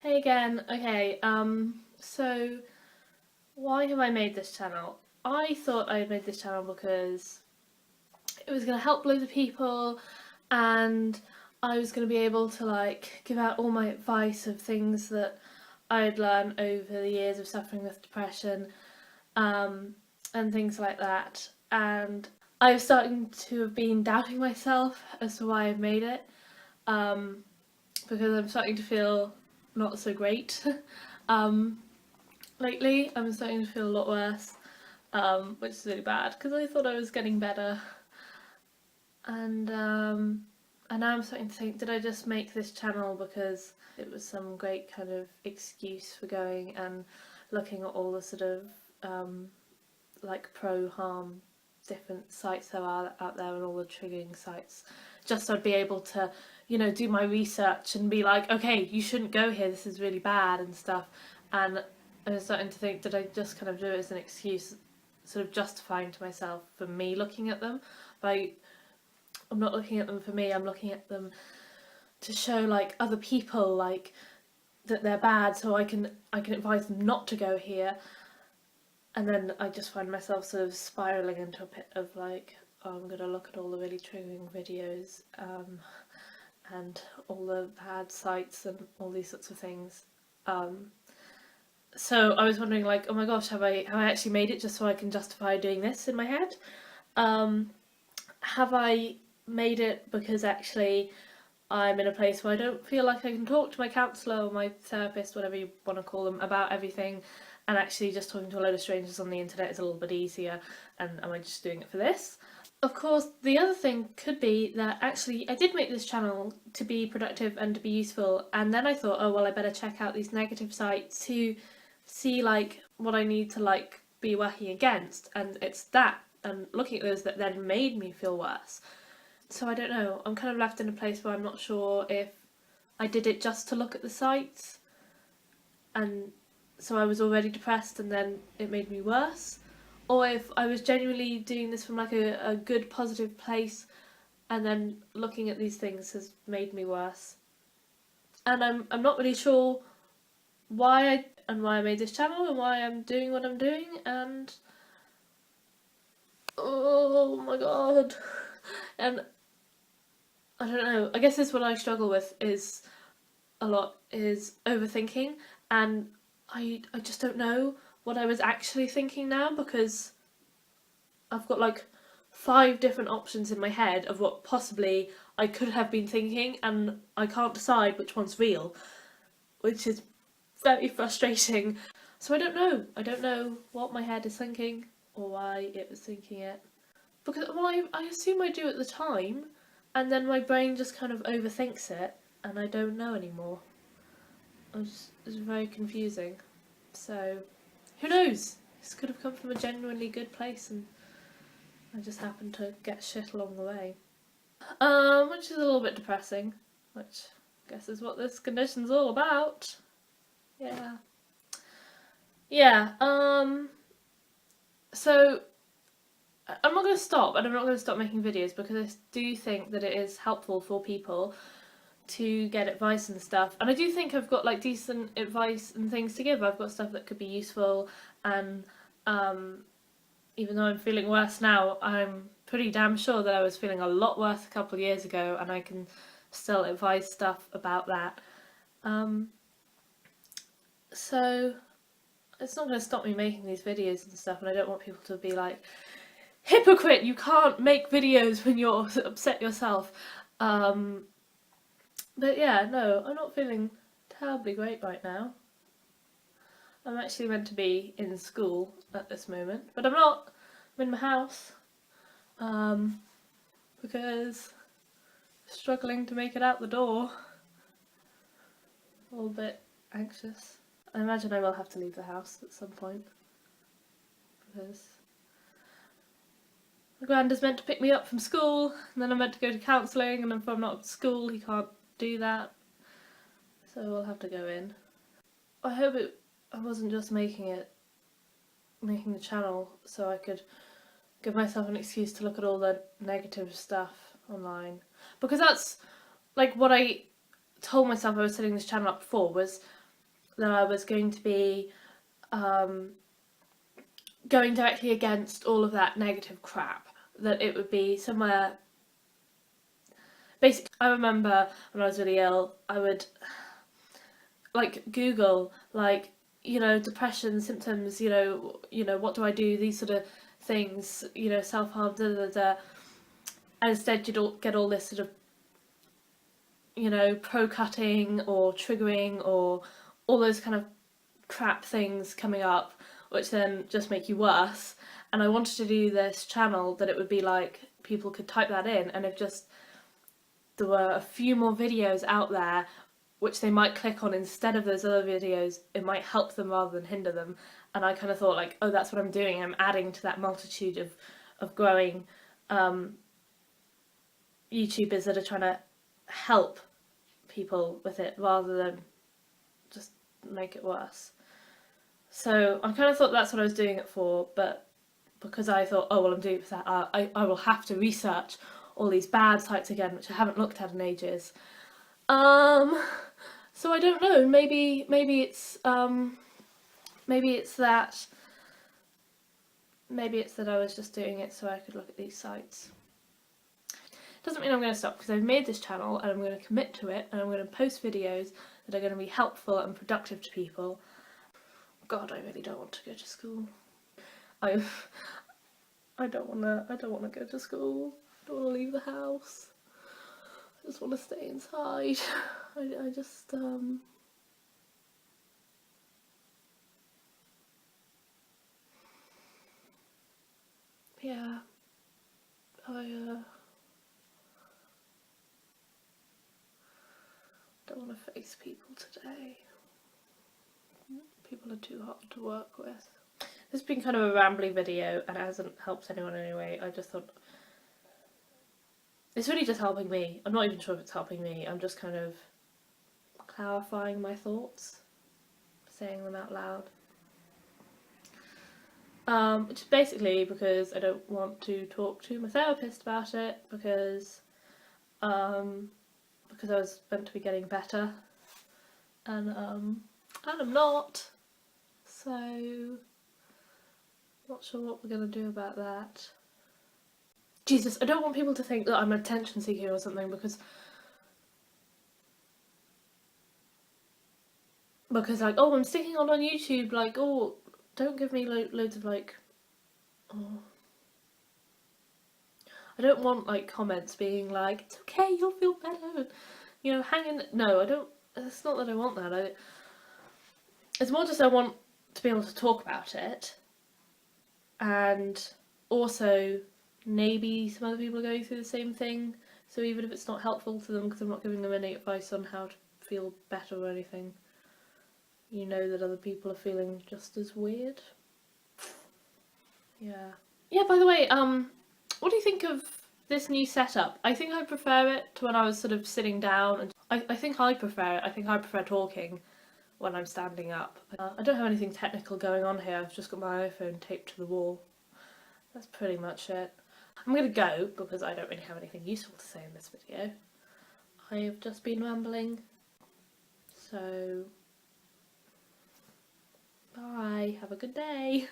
Hey again. Okay, so why have I made this channel? I thought I made this channel because it was going to help loads of people and I was going to be able to give out all my advice of things that I had learned over the years of suffering with depression, um, and things like that. And I was starting to have been doubting myself as to why I've made it, um, because I'm starting to feel not so great. um, Lately, I'm starting to feel a lot worse, which is really bad because I thought I was getting better, and now I'm starting to think, did I just make this channel because it was some great kind of excuse for going and looking at all the sort of pro-harm different sites there are out there and all the triggering sites, just so I'd be able to, do my research and be like, okay, you shouldn't go here, this is really bad and stuff. And I was starting to think, did I just kind of do it as an excuse, sort of justifying to myself for me looking at them? But I'm not looking at them for me, I'm looking at them to show other people that they're bad, so I can advise them not to go here. And then I just find myself sort of spiralling into a pit of oh, I'm going to look at all the really triggering videos, and all the bad sites and all these sorts of things. So I was wondering, oh my gosh, have I actually made it just so I can justify doing this in my head? Have I made it because actually I'm in a place where I don't feel like I can talk to my counsellor or my therapist, whatever you want to call them, about everything, and actually just talking to a load of strangers on the internet is a little bit easier, and am I just doing it for this? Of course, the other thing could be that actually I did make this channel to be productive and to be useful, and then I thought, oh well, I better check out these negative sites to see what I need to be working against, and it's that and looking at those that then made me feel worse. So I don't know, I'm kind of left in a place where I'm not sure if I did it just to look at the sites, and so I was already depressed and then it made me worse, or if I was genuinely doing this from a good positive place and then looking at these things has made me worse. And I'm not really sure why I made this channel and why I'm doing what I'm doing, and oh my god. And I don't know, I guess this is what I struggle with is a lot, is overthinking, and I just don't know what I was actually thinking now, because I've got 5 different options in my head of what possibly I could have been thinking, and I can't decide which one's real, which is very frustrating. So I don't know what my head is thinking or why it was thinking it, because well, I assume I do at the time, and then my brain just kind of overthinks it and I don't know anymore. It's very confusing. So who knows? This could have come from a genuinely good place and I just happened to get shit along the way. Which is a little bit depressing, which I guess is what this condition's all about. Yeah. Yeah, so I'm not going to stop, and I'm not going to stop making videos, because I do think that it is helpful for people to get advice and stuff, and I do think I've got decent advice and things to give. I've got stuff that could be useful, and even though I'm feeling worse now, I'm pretty damn sure that I was feeling a lot worse a couple of years ago, and I can still advise stuff about that. So it's not going to stop me making these videos and stuff, and I don't want people to be like, hypocrite, you can't make videos when you're upset yourself. But yeah, no, I'm not feeling terribly great right now. I'm actually meant to be in school at this moment, but I'm not. I'm in my house, because I'm struggling to make it out the door. A little bit anxious. I imagine I will have to leave the house at some point, because my grand is meant to pick me up from school, and then I'm meant to go to counselling, and if I'm not at school he can't do that, so we'll have to go in. I hope I wasn't just making the channel so I could give myself an excuse to look at all the negative stuff online, because that's what I told myself I was setting this channel up for, was that I was going to be going directly against all of that negative crap, that it would be somewhere. Basically, I remember when I was really ill, I would like Google, like, you know, depression symptoms, what do I do, these sort of things, self-harm, da da da, and instead you'd get all this sort of, pro-cutting or triggering or all those kind of crap things coming up, which then just make you worse. And I wanted to do this channel that it would be like people could type that in, and if just there were a few more videos out there which they might click on instead of those other videos, it might help them rather than hinder them. And I kind of thought, like, oh, that's what I'm doing. I'm adding to that multitude of growing YouTubers that are trying to help people with it rather than just make it worse. So I kind of thought that's what I was doing it for, but because I thought, oh, well, I'm doing it for that, I will have to research all these bad sites again, which I haven't looked at in ages. So I don't know. Maybe it's that. Maybe it's that I was just doing it so I could look at these sites. Doesn't mean I'm going to stop, because I've made this channel and I'm going to commit to it, and I'm going to post videos that are going to be helpful and productive to people. God, I really don't want to go to school. I don't want to go to school. I don't want to leave the house. I just want to stay inside. I just yeah. I don't want to face people today. People are too hard to work with. This has been kind of a rambly video and it hasn't helped anyone anyway. I just thought it's really just helping me. I'm not even sure if it's helping me. I'm just kind of clarifying my thoughts, saying them out loud. Which is basically because I don't want to talk to my therapist about it, because I was meant to be getting better, and I'm not. So not sure what we're gonna do about that. Jesus, I don't want people to think that I'm an attention seeker or something, because like, oh, I'm sticking on YouTube, like, oh, don't give me loads of like, oh. I don't want like comments being like, it's okay, you'll feel better, and, hang in. No, I don't. It's not that I want that. It's more just I want to be able to talk about it, and also maybe some other people are going through the same thing, so even if it's not helpful to them because I'm not giving them any advice on how to feel better or anything, that other people are feeling just as weird. Yeah. Yeah, by the way, what do you think of this new setup? I think I prefer it to when I was sort of sitting down, and I think I prefer it. I think I prefer talking when I'm standing up. I don't have anything technical going on here. I've just got my iPhone taped to the wall. That's pretty much it. I'm gonna go because I don't really have anything useful to say in this video. I have just been rambling. So, bye. Have a good day.